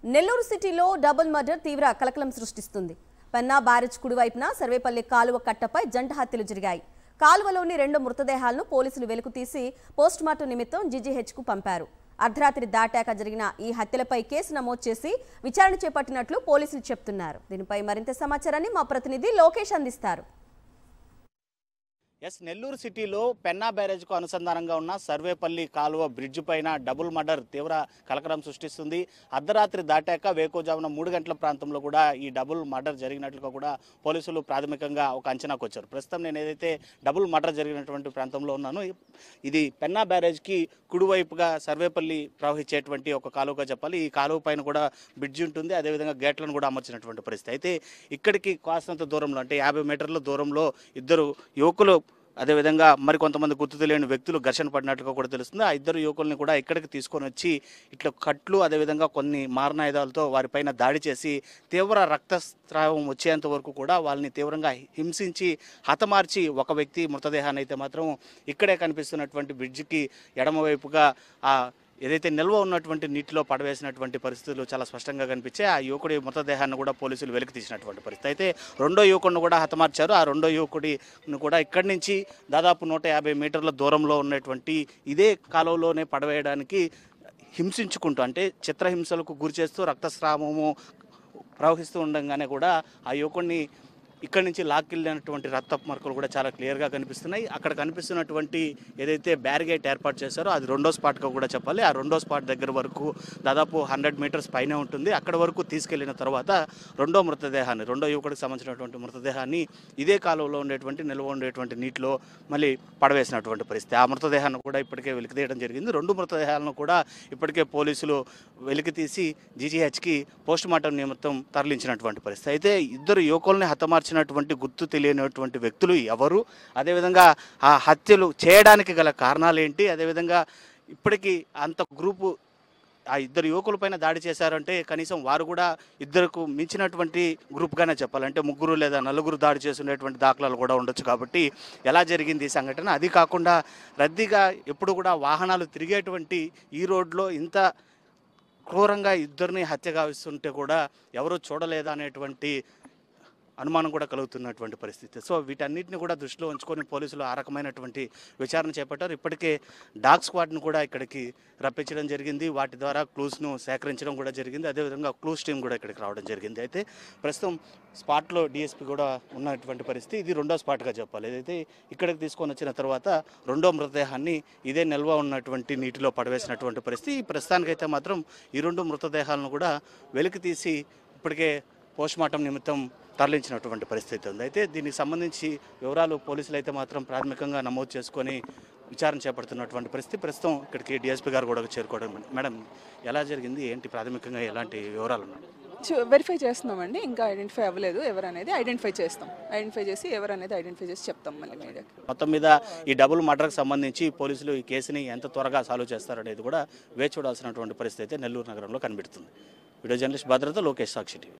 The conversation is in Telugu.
నెల్లూరు సిటీలో డబుల్ మర్డర్ తీవ్ర కలకలం సృష్టిస్తుంది. పెన్నా బ్యారేజ్ కుడివైపున సర్వేపల్లి కాలువ కట్టపై జంట హత్యలు జరిగాయి. కాలువలోని 2 మృతదేహాలను పోలీసులు వెలికితీసి పోస్టుమార్టం నిమిత్తం జీజీహెచ్కు పంపారు. అర్ధరాత్రి దాటాక జరిగిన ఈ హత్యలపై కేసు నమోదు చేసి విచారణ చేపట్టినట్లు పోలీసులు చెప్తున్నారు. దీనిపై మరింత సమాచారాన్ని మా ప్రతినిధి లోకేష్ అందిస్తారు. నెల్లూరు సిటీలో పెన్నా బ్యారేజ్కు అనుసంధానంగా ఉన్న సర్వేపల్లి కాలువ బ్రిడ్జ్ పైన డబుల్ మర్డర్ తీవ్ర కలకలం సృష్టిస్తుంది. అర్ధరాత్రి దాటాక వేకోజామున 3 గంటల ప్రాంతంలో కూడా ఈ డబుల్ మర్డర్ జరిగినట్లుగా కూడా పోలీసులు ప్రాథమికంగా ఒక అంచనాకు వచ్చారు. ప్రస్తుతం నేను ఏదైతే డబుల్ మర్డర్ జరిగినటువంటి ప్రాంతంలో ఉన్నానో ఇది పెన్నా బ్యారేజ్కి కుడివైపుగా సర్వేపల్లి ప్రవహించేటువంటి ఒక కాలువగా చెప్పాలి. ఈ కాలువ పైన కూడా బ్రిడ్జ్ ఉంటుంది, అదేవిధంగా గేట్లను కూడా అమర్చినటువంటి పరిస్థితి. అయితే ఇక్కడికి కాస్తంత దూరంలో అంటే 50 మీటర్ల దూరంలో ఇద్దరు యువకులు అదేవిధంగా మరికొంతమంది గుర్తు తెలియని వ్యక్తులు ఘర్షణ పడినట్టుగా కూడా తెలుస్తుంది. ఆ ఇద్దరు యువకుల్ని కూడా ఇక్కడికి తీసుకొని వచ్చి ఇట్లా కట్లు అదేవిధంగా కొన్ని మారణాయుధాలతో వారిపైన దాడి చేసి తీవ్ర రక్తస్రావం వచ్చేంత వరకు కూడా వాళ్ళని తీవ్రంగా హింసించి హతమార్చి ఒక వ్యక్తి మృతదేహాన్ని అయితే మాత్రం ఇక్కడే కనిపిస్తున్నటువంటి బ్రిడ్జికి ఎడమవైపుగా ఏదైతే నిల్వ ఉన్నటువంటి నీటిలో పడవేసినటువంటి పరిస్థితులు చాలా స్పష్టంగా కనిపించాయి. ఆ యువకుడి మృతదేహాన్ని కూడా పోలీసులు వెలికి తీసినటువంటి పరిస్థితి. అయితే రెండో యువకుడిని కూడా హతమార్చారు. ఆ రెండో యువకుడిని కూడా ఇక్కడి నుంచి దాదాపు 150 మీటర్ల దూరంలో ఉన్నటువంటి ఇదే కాలువలోనే పడవేయడానికి హింసించుకుంటూ అంటే చిత్రహింసలకు గురి చేస్తూ రక్తస్రావము ప్రవహిస్తూ ఉండగానే కూడా ఆ యువకుడిని ఇక్కడి నుంచి లాక్కెళ్ళినటువంటి రక్తపు మరకలు కూడా చాలా క్లియర్గా కనిపిస్తున్నాయి. అక్కడ కనిపిస్తున్నటువంటి ఏదైతే బ్యారిగేట్ ఏర్పాటు చేశారో అది రెండో స్పాట్గా కూడా చెప్పాలి. ఆ రెండో స్పాట్ దగ్గర వరకు దాదాపు 100 మీటర్స్ పైనే ఉంటుంది. అక్కడ వరకు తీసుకెళ్లిన తర్వాత రెండో యువకుడికి సంబంధించినటువంటి మృతదేహాన్ని ఇదే కాలువలో ఉండేటువంటి నిల్వ ఉండేటువంటి నీటిలో మళ్ళీ పడవేసినటువంటి పరిస్థితి. ఆ మృతదేహాన్ని కూడా ఇప్పటికే వెలికితీయడం జరిగింది. 2 మృతదేహాలను కూడా ఇప్పటికే పోలీసులు వెలికితీసి జీజీహెచ్కి పోస్టుమార్టం నిమిత్తం తరలించినటువంటి పరిస్థితి. అయితే ఇద్దరు యువకుల్ని హతమార్చినటువంటి గుర్తు తెలియనటువంటి వ్యక్తులు ఎవరు, అదేవిధంగా ఆ హత్యలు చేయడానికి గల కారణాలు ఏంటి, అదేవిధంగా ఇప్పటికీ అంత గ్రూపు ఆ ఇద్దరు యువకులపైన దాడి చేశారంటే కనీసం వారు కూడా ఇద్దరుకు మించినటువంటి గ్రూప్గానే చెప్పాలంటే 3 లేదా 4 దాడి చేసినటువంటి దాఖలాలు కూడా ఉండొచ్చు. కాబట్టి ఎలా జరిగింది ఈ సంఘటన, అది కాకుండా రద్దీగా ఎప్పుడు కూడా వాహనాలు తిరిగేటువంటి ఈ రోడ్లో ఇంత క్రూరంగా ఇద్దరిని హత్య గావిస్తుంటే కూడా ఎవరూ చూడలేదా అనేటువంటి అనుమానం కూడా కలుగుతున్నటువంటి పరిస్థితి. సో వీటన్నిటిని కూడా దృష్టిలో ఉంచుకొని పోలీసులు ఆ రకమైనటువంటి విచారణ చేపట్టారు. ఇప్పటికే డాగ్ స్క్వాడ్ను కూడా ఇక్కడికి రప్పించడం జరిగింది. వాటి ద్వారా క్లూస్ను సేకరించడం కూడా జరిగింది. అదేవిధంగా క్లూస్ టీం కూడా ఇక్కడికి రావడం జరిగింది. అయితే ప్రస్తుతం స్పాట్లో డిఎస్పీ కూడా ఉన్నటువంటి పరిస్థితి. ఇది రెండో స్పాట్గా చెప్పాలి. ఏదైతే ఇక్కడికి తీసుకొని వచ్చిన తర్వాత రెండో మృతదేహాన్ని ఇదే నిల్వ ఉన్నటువంటి నీటిలో పడవేసినటువంటి పరిస్థితి. ఈ ప్రస్తుతానికైతే మాత్రం ఈ 2 మృతదేహాలను కూడా వెలికి తీసి ఇప్పటికే పోస్టుమార్టం నిమిత్తం తరలించినటువంటి పరిస్థితి ఉంది. అయితే దీనికి సంబంధించి వివరాలు పోలీసులు అయితే మాత్రం ప్రాథమికంగా నమోదు చేసుకొని విచారణ చేపడుతున్నటువంటి పరిస్థితి. ప్రస్తుతం ఇక్కడికి డిఎస్పీ గారు కూడా చేరుకోవడం. మేడం, ఎలా జరిగింది, ఏంటి ప్రాథమికంగా ఎలాంటి వివరాలు ఉన్నాయి? వెరిఫై చేస్తున్నామండి. ఇంకా ఐడెంటిఫై అవ్వలేదు ఎవరనేది. ఐడెంటిఫై చేసి ఎవరనేది ఐడెంటిఫై చేసి చెప్తాం మళ్ళీ మీడియాకి. మొత్తం మీద ఈ డబుల్ మర్డర్కి సంబంధించి పోలీసులు ఈ కేసుని ఎంత త్వరగా సాల్వ్ చేస్తారనేది కూడా వేచి చూడాల్సినటువంటి పరిస్థితి అయితే నెల్లూరు నగరంలో కనిపెడుతుంది. వీడియో జర్నలిస్ట్ భద్రత, లోకేష్, సాక్షి టీవీ.